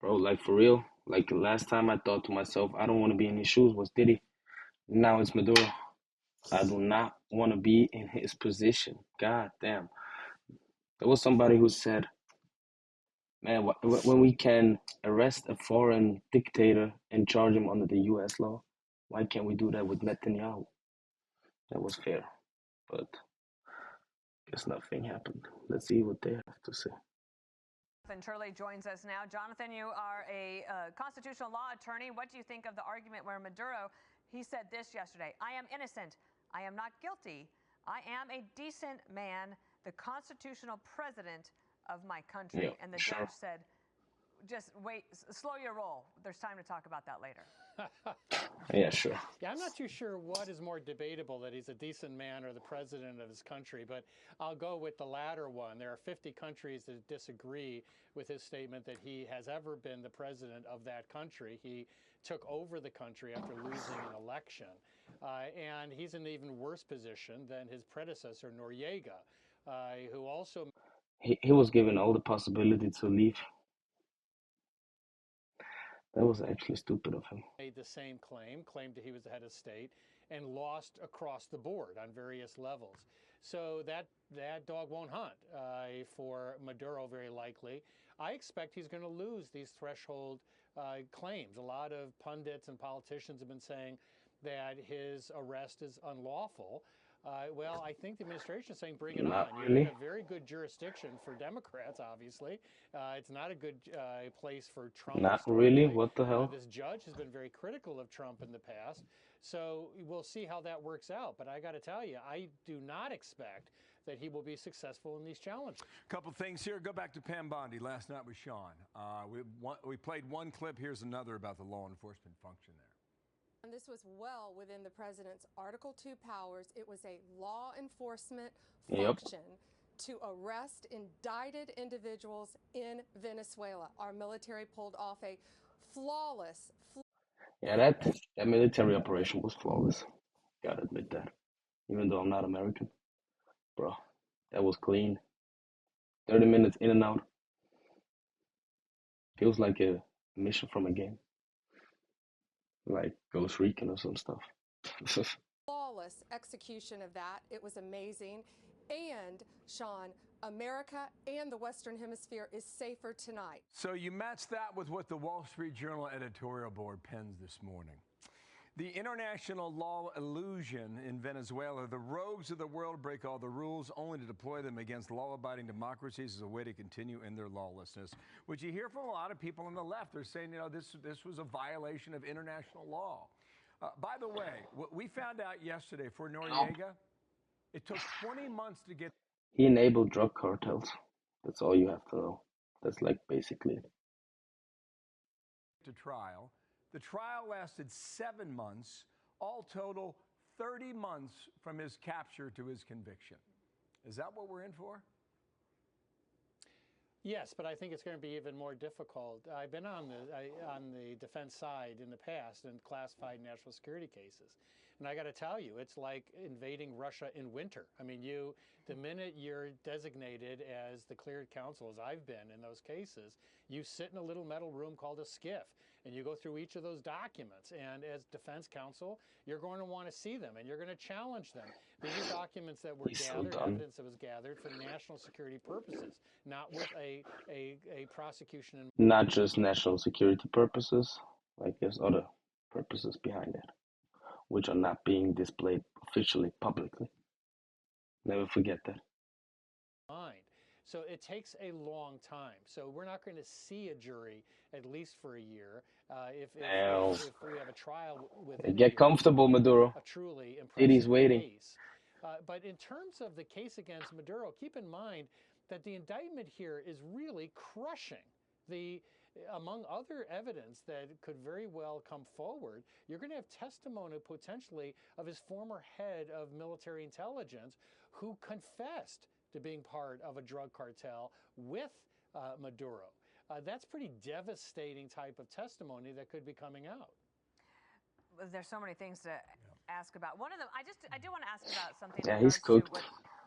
Bro, like for real. Like last time I thought to myself, I don't want to be in his shoes was Diddy. Now it's Maduro. I do not want to be in his position. God damn. There was somebody who said, man, when we can arrest a foreign dictator and charge him under the US law, why can't we do that with Netanyahu? That was fair. But guess nothing happened. Let's see what they have to say. Jonathan Turley joins us now. Jonathan, you are a constitutional law attorney. What do you think of the argument where Maduro, he said this yesterday, I am innocent. I am not guilty. I am a decent man, the constitutional president of my country. Yeah, And the sure. judge said, just wait, slow your roll. There's time to talk about that later. Yeah, sure. Yeah, I'm not too sure what is more debatable, that he's a decent man or the president of his country, but I'll go with the latter one. There are 50 countries that disagree with his statement that he has ever been the president of that country. He took over the country after losing an election, and he's in an even worse position than his predecessor, Noriega, who also He was given all the possibility to leave. That was actually stupid of him. made the same claimed that he was the head of state, and lost across the board on various levels. So that dog won't hunt for Maduro, very likely. I expect he's going to lose these threshold claims. A lot of pundits and politicians have been saying that his arrest is unlawful. Well, I think the administration is saying bring it Not on. You're really. in a very good jurisdiction for Democrats, obviously. It's not a good place for Trump. Not really. Historically. What the hell? This judge has been very critical of Trump in the past. So we'll see how that works out. But I got to tell you, I do not expect that he will be successful in these challenges. Couple things here. Go back to Pam Bondi last night with Sean. We played one clip. Here's another about the law enforcement function there. And this was well within the president's Article 2 powers. It was a law enforcement function to arrest indicted individuals in Venezuela. Our military pulled off a flawless. Yeah, that military operation was flawless. Gotta admit that. Even though I'm not American. Bro, that was clean. 30 minutes in and out. Feels like a mission from a game. Like Ghost Recon or some stuff. Flawless execution of that. It was amazing. And, Sean, America and the Western Hemisphere is safer tonight. So you match that with what the Wall Street Journal editorial board pens this morning. The international law illusion in Venezuela, the rogues of the world break all the rules only to deploy them against law-abiding democracies as a way to continue in their lawlessness, which you hear from a lot of people on the left. They're saying, you know, this was a violation of international law. By the way, what we found out yesterday for Noriega, it took 20 months to get. He enabled drug cartels. That's all you have to know. That's like basically it. To trial. The trial lasted 7 months, all total 30 months from his capture to his conviction. Is that what we're in for? Yes, but I think it's going to be even more difficult. I've been on the defense side in the past in classified national security cases. And I got to tell you, it's like invading Russia in winter. I mean, the minute you're designated as the cleared counsel, as I've been in those cases, you sit in a little metal room called a skiff, and you go through each of those documents. And as defense counsel, you're going to want to see them, and you're going to challenge them. These are documents that were gathered, evidence that was gathered for national security purposes, not with a prosecution. Not just national security purposes, like there's other purposes behind it, which are not being displayed officially, publicly. Never forget that. Mind. So it takes a long time. So we're not going to see a jury at least for a year. If we have a trial with get comfortable, Maduro. A truly City's impressive waiting. case. But in terms of the case against Maduro, keep in mind that the indictment here is really crushing. Among other evidence that could very well come forward, you're going to have testimony potentially of his former head of military intelligence who confessed to being part of a drug cartel with Maduro. That's pretty devastating type of testimony that could be coming out. There's so many things to ask about. One of them, I do want to ask about something. Yeah, he's cooked. To what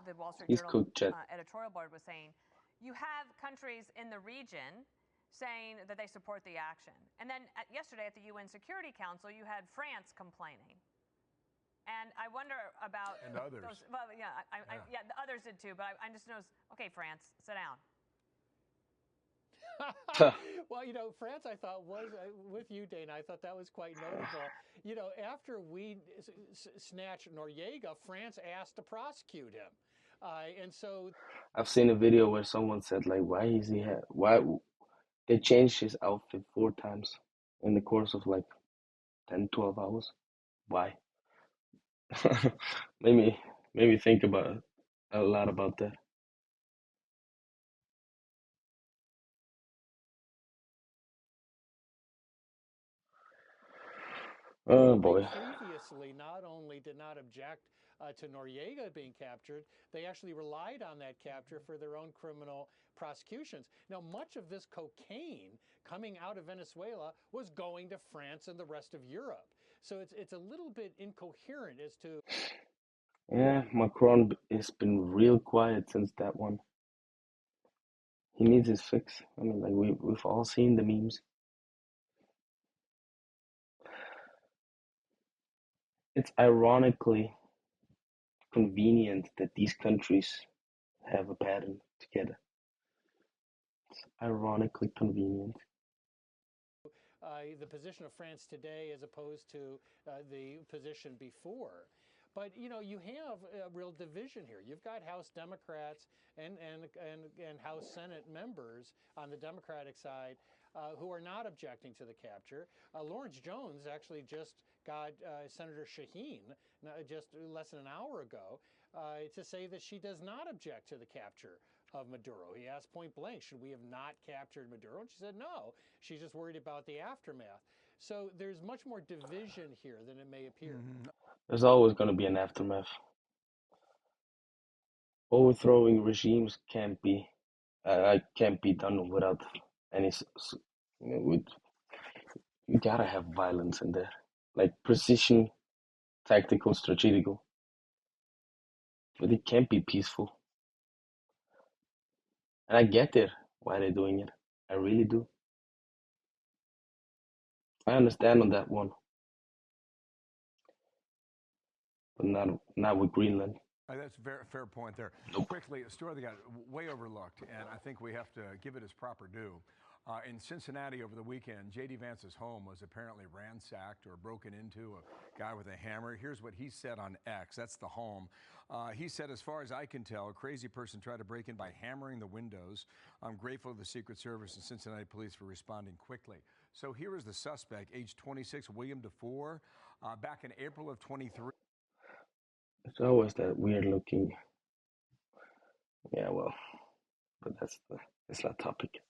the Wall Street He's Journal cooked, Chet. editorial board was saying. You have countries in the region saying that they support the action. And then yesterday at the UN Security Council, you had France complaining. And I wonder about and others. Well, yeah, yeah, the others did too. But I just noticed. Okay, France, sit down. Well, you know, France, I thought was with you, Dana. I thought that was quite notable. You know, after we snatched Noriega, France asked to prosecute him, and so I've seen a video where someone said like, why is he why they changed his outfit 4 times in the course of like 10, 12 hours. Why? Made me think about a lot about that. Oh boy. they previously not only did not object to Noriega being captured, they actually relied on that capture for their own criminal prosecutions. Now, much of this cocaine coming out of Venezuela was going to France and the rest of Europe. So it's a little bit incoherent as to. Yeah, Macron has been real quiet since that one. He needs his fix. I mean, like we've all seen the memes. It's ironically convenient that these countries have a pattern together. It's ironically convenient. The position of France today as opposed to the position before. But you know, you have a real division here. You've got House Democrats and House Senate members on the Democratic side who are not objecting to the capture. Lawrence Jones actually just got Senator Shaheen just less than an hour ago to say that she does not object to the capture of Maduro. He asked point blank, should we have not captured Maduro? And she said no. She's just worried about the aftermath. So there's much more division here than it may appear. Mm-hmm. There's always going to be an aftermath. Overthrowing regimes can't be done without any. You gotta have violence in there, like precision, tactical, strategical. But it can't be peaceful. And I get it why they're doing it. I really do. I understand on that one, but not with Greenland. That's a very fair point there. Nope. Quickly, a story that got way overlooked, and I think we have to give it its proper due. In Cincinnati over the weekend, J.D. Vance's home was apparently ransacked or broken into. A guy with a hammer. Here's what he said on X. That's the home. He said, as far as I can tell, a crazy person tried to break in by hammering the windows. I'm grateful to the Secret Service and Cincinnati police for responding quickly. So here is the suspect, age 26, William DeFore, back in April of 23. It's always that weird looking. Yeah, well, but that's not topic.